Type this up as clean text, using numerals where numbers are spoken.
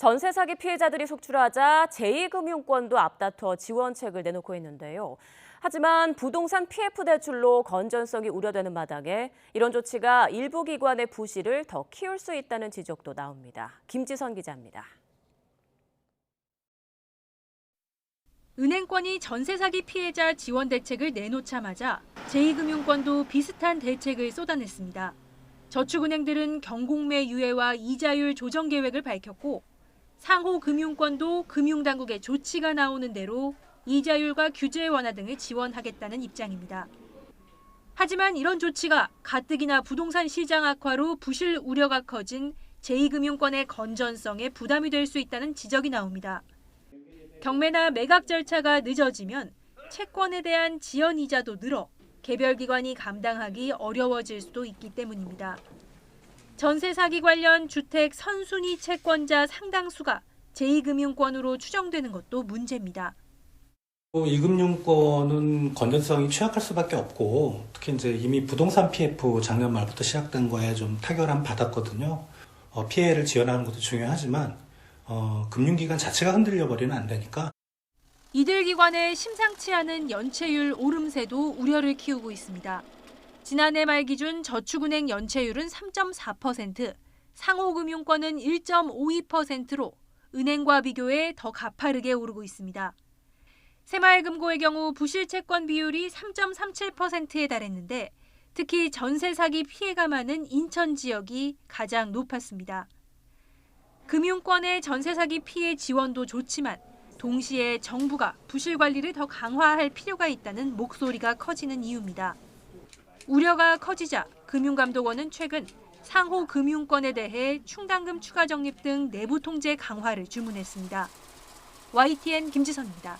전세 사기 피해자들이 속출하자 제2금융권도 앞다퉈 지원책을 내놓고 있는데요. 하지만 부동산 PF 대출로 건전성이 우려되는 마당에 이런 조치가 일부 기관의 부실을 더 키울 수 있다는 지적도 나옵니다. 김지선 기자입니다. 은행권이 전세 사기 피해자 지원 대책을 내놓자마자 제2금융권도 비슷한 대책을 쏟아냈습니다. 저축은행들은 경공매 유예와 이자율 조정 계획을 밝혔고 상호금융권도 금융당국의 조치가 나오는 대로 이자율과 규제 완화 등을 지원하겠다는 입장입니다. 하지만 이런 조치가 가뜩이나 부동산 시장 악화로 부실 우려가 커진 제2금융권의 건전성에 부담이 될 수 있다는 지적이 나옵니다. 경매나 매각 절차가 늦어지면 채권에 대한 지연 이자도 늘어 개별 기관이 감당하기 어려워질 수도 있기 때문입니다. 전세 사기 관련 주택 선순위 채권자 상당수가 제2금융권으로 추정되는 것도 문제입니다. 이 금융권은 건전성이 취약할 수밖에 없고 특히 이제 이미 부동산 PF 작년 말부터 시작된 거에 좀 타결함 받았거든요. 피해를 지원하는 것도 중요하지만 금융기관 자체가 흔들려 버리면 안 되니까. 이들 기관의 심상치 않은 연체율 오름세도 우려를 키우고 있습니다. 지난해 말 기준 저축은행 연체율은 3.4%, 상호금융권은 1.52%로 은행과 비교해 더 가파르게 오르고 있습니다. 새마을금고의 경우 부실 채권 비율이 3.37%에 달했는데 특히 전세 사기 피해가 많은 인천 지역이 가장 높았습니다. 금융권의 전세 사기 피해 지원도 좋지만 동시에 정부가 부실 관리를 더 강화할 필요가 있다는 목소리가 커지는 이유입니다. 우려가 커지자 금융감독원은 최근 상호금융권에 대해 충당금 추가 적립 등 내부 통제 강화를 주문했습니다. YTN 김지선입니다.